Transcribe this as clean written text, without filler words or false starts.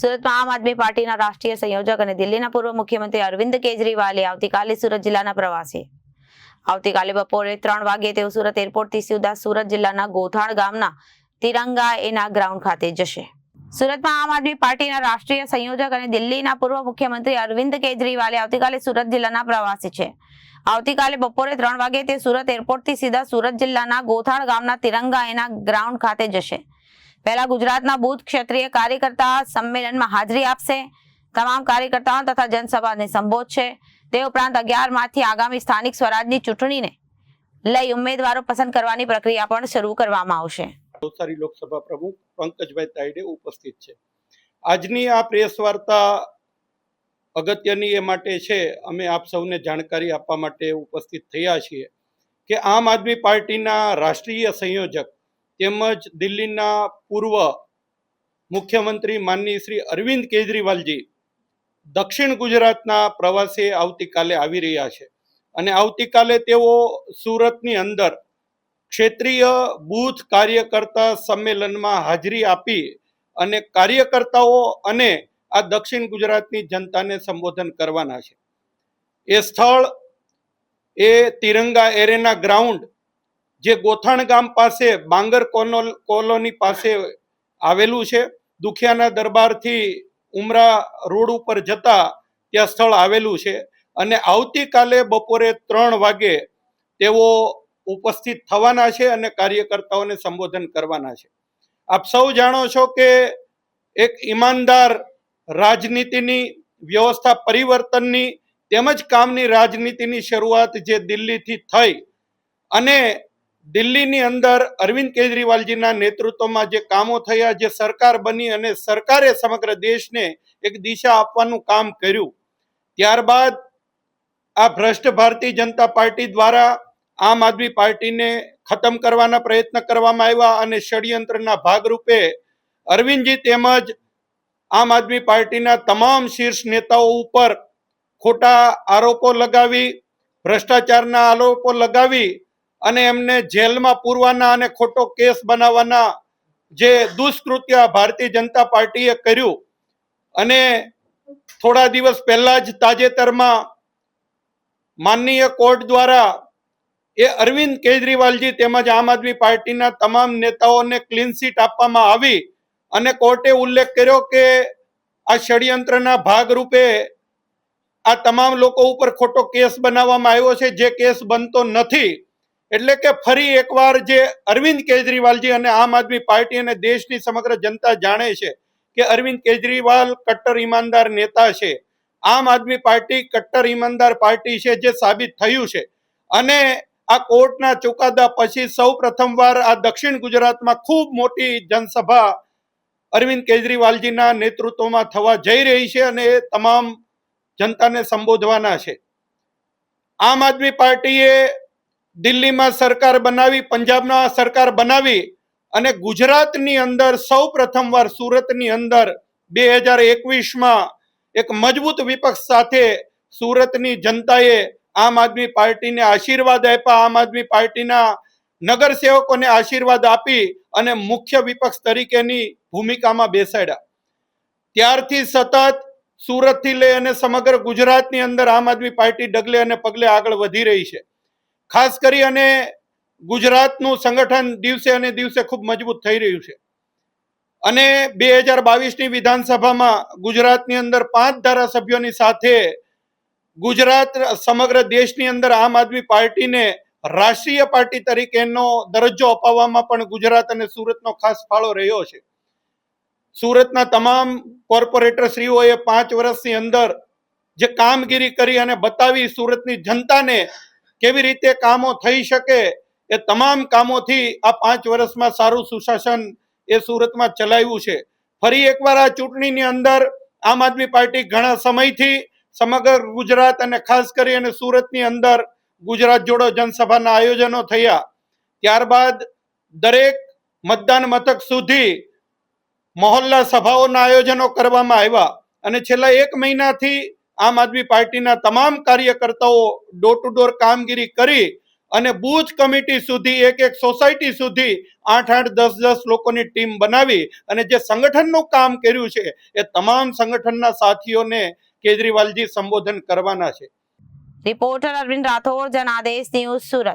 સુરતમાં આમ આદમી પાર્ટીના રાષ્ટ્રીય સંયોજક અને દિલ્હીના પૂર્વ મુખ્યમંત્રી અરવિંદ કેજરીવાલે આવતીકાલે સુરત જિલ્લાના પ્રવાસે આવતીકાલે બપોરે 3 વાગે તેઓ સુરત એરપોર્ટથી સીધા સુરત જિલ્લાના ગોથાણ ગામના તિરંગા એના ગ્રાઉન્ડ ખાતે જશે। સુરતમાં આમ આદમી પાર્ટીના રાષ્ટ્રીય સંયોજક અને દિલ્હીના પૂર્વ મુખ્યમંત્રી અરવિંદ કેજરીવાલે આવતીકાલે સુરત જિલ્લાના પ્રવાસે છે। આવતીકાલે બપોરે 3 વાગે તે સુરત એરપોર્ટથી સીધા સુરત જિલ્લાના ગોથાણ ગામના તિરંગા એના ગ્રાઉન્ડ ખાતે જશે। પહેલા ગુજરાતના બુથ ક્ષેત્રીય કાર્યકર્તા સંમેલનમાં હાજરી આપશે। તમામ કાર્યકર્તાઓ તથા જનસભાને સંબોધશે। તે ઉપરાંત 11 માર્ચથી આગામી સ્થાનિક સ્વરાજની ચૂંટણીને લઈ ઉમેદવારો પસંદ કરવાની પ્રક્રિયા પણ શરૂ કરવામાં આવશે। નવસારી લોકસભા પ્રમુખ પંકજભાઈ તાયડે ઉપસ્થિત છે। આજની આ પ્રેસ વાર્તા અગત્યની એ માટે છે, અમે આપ સૌને જાણકારી આપવા માટે ઉપસ્થિત થયા છીએ કે આમ આદમી પાર્ટીના રાષ્ટ્રીય સંયોજક તેમજ દિલ્હીના પૂર્વ મુખ્યમંત્રી માનનીય શ્રી અરવિંદ કેજરીવાલજી દક્ષિણ ગુજરાતના પ્રવાસે આવતીકાલે આવી રહ્યા છે અને આવતીકાલે તેઓ સુરતની અંદર ક્ષેત્રીય બૂથ કાર્યકર્તા સંમેલનમાં હાજરી આપી અને કાર્યકર્તાઓ અને આ દક્ષિણ ગુજરાતની જનતાને સંબોધન કરવાના છે। એ સ્થળ એ તિરંગા એરેના ગ્રાઉન્ડ જે ગોથાણ ગામ પાસે બાંગર કોલોની પાસે આવેલું છે। દુખિયાના દરબારથી ઉમરા રોડ ઉપર જતા ત્યાં સ્થળ આવેલું છે અને આવતીકાલે બપોરે 3 વાગે તેઓ ઉપસ્થિત થવાના છે અને કાર્યકર્તાઓને સંબોધન કરવાના છે। આપ સૌ જાણો છો કે એક ઈમાનદાર રાજનીતિની વ્યવસ્થા પરિવર્તનની તેમજ કામની રાજનીતિની શરૂઆત જે દિલ્હીથી થઈ અને દિલ્હીની અંદર અરવિંદ કેજરીવાલજીના નેતૃત્વમાં જે કામો થયા, જે સરકાર બની અને સરકારે સમગ્ર દેશને એક દિશા આપવાનું કામ કર્યું, ત્યારબાદ આ ભ્રષ્ટ ભારતીય જનતા પાર્ટી દ્વારા આમ આદમી પાર્ટીને ખતમ કરવાના પ્રયત્ન કરવામાં આવ્યા અને ષડયંત્રના ભાગરૂપે અરવિંદજી તેમજ આમ આદમી પાર્ટીના તમામ શીર્ષ નેતાઓ ઉપર ખોટા આરોપો લગાવી, ભ્રષ્ટાચારના આરોપો લગાવી અને એમને જેલમાં પૂરવાના અને ખોટો કેસ બનાવવાના જે દુષ્કૃત્ય ભારતીય જનતા પાર્ટીએ કર્યું અને થોડા દિવસ પહેલા જ તાજેતરમાં માનનીય કોર્ટ દ્વારા એ અરવિંદ કેજરીવાલજી તેમજ આમ આદમી પાર્ટીના તમામ નેતાઓને ક્લીન ચીટ આપવામાં આવી અને કોર્ટે ઉલ્લેખ કર્યો કે આ ષડયંત્રના ભાગરૂપે આ તમામ લોકો ઉપર ખોટો કેસ બનાવવામાં આવ્યો છે, જે કેસ બનતો નથી। એટલે કે ફરી એકવાર જે અરવિંદ કેજરીવાલજી અને આમ આદમી પાર્ટી અને દેશની સમગ્ર જનતા જાણે છે કે અરવિંદ કેજરીવાલ કટ્ટર ઈમાનદાર નેતા છે, આમ આદમી પાર્ટી કટ્ટર ઈમાનદાર પાર્ટી છે, જે સાબિત થયું છે। અને આ કોર્ટના ચુકાદા પછી સૌ પ્રથમવાર આ દક્ષિણ ગુજરાતમાં ખૂબ મોટી જનસભા અરવિંદ કેજરીવાલજીના નેતૃત્વમાં થવા જઈ રહી છે અને એ તમામ જનતાને સંબોધવાના છે। આમ આદમી પાર્ટીએ દિલ્હીમાં સરકાર બનાવી, પંજાબમાં સરકાર બનાવી અને ગુજરાતની અંદર સૌ પ્રથમવાર સુરતની અંદર 2021માં એક મજબૂત વિપક્ષ સાથે સુરતની જનતાએ આમ આદમી પાર્ટીને આશીર્વાદ આપ્યા, આમ આદમી પાર્ટીના નગરસેવકોને આશીર્વાદ આપી અને મુખ્ય વિપક્ષ તરીકેની ભૂમિકામાં બેસાડ્યા। ત્યારથી સતત સુરતથી લઈ અને સમગ્ર ગુજરાતની અંદર આમ આદમી પાર્ટી ડગલે અને પગલે આગળ વધી રહી છે। ખાસ કરી અને ગુજરાતનું સંગઠન દિવસે અને દિવસે ખૂબ મજબૂત થઈ રહ્યું છે અને 2022ની વિધાનસભામાં ગુજરાતની અંદર 5 ધારાસભ્યોની સાથે ગુજરાત સમગ્ર દેશની અંદર આમ આદમી પાર્ટીને રાષ્ટ્રીય પાર્ટી તરીકેનો દરજ્જો અપાવવામાં પણ ગુજરાત અને સુરતનો ખાસ ફાળો રહ્યો છે। સુરતના તમામ કોર્પોરેટરશ્રીઓએ 5 વર્ષની અંદર જે કામગીરી કરી અને બતાવી, સુરતની જનતાને કેવી રીતે કામો થઈ શકે, એ તમામ કામોથી આ 5 વર્ષમાં સારું સુશાસન એ સુરતમાં ચલાવ્યું છે। ફરી એકવાર આ ચૂંટણીની અંદર આમ આદમી પાર્ટી ઘણા સમયથી સમગ્ર ગુજરાત અને ખાસ કરી અને સુરતની અંદર ગુજરાત જોડો જનસભાના આયોજનો થયા, ત્યારબાદ દરેક મતદાન મથક સુધી મહોલ્લા સભાઓના આયોજનો કરવામાં આવ્યા અને છેલ્લા 1 મહિનાથી આમ આદમી પાર્ટીના તમામ કાર્યકર્તાઓ ડોર ટુ ડોર કામગીરી કરી અને બૂથ કમિટી સુધી એક સોસાયટી સુધી 8-8, 10-10 લોકોની ટીમ બનાવી અને જે સંગઠનનું કામ કર્યું છે એ તમામ સંગઠનના સાથીઓને કેજરીવાલજી સંબોધન કરવાના છે. Reporter Arvind Rathod, Janadesh news, Surat.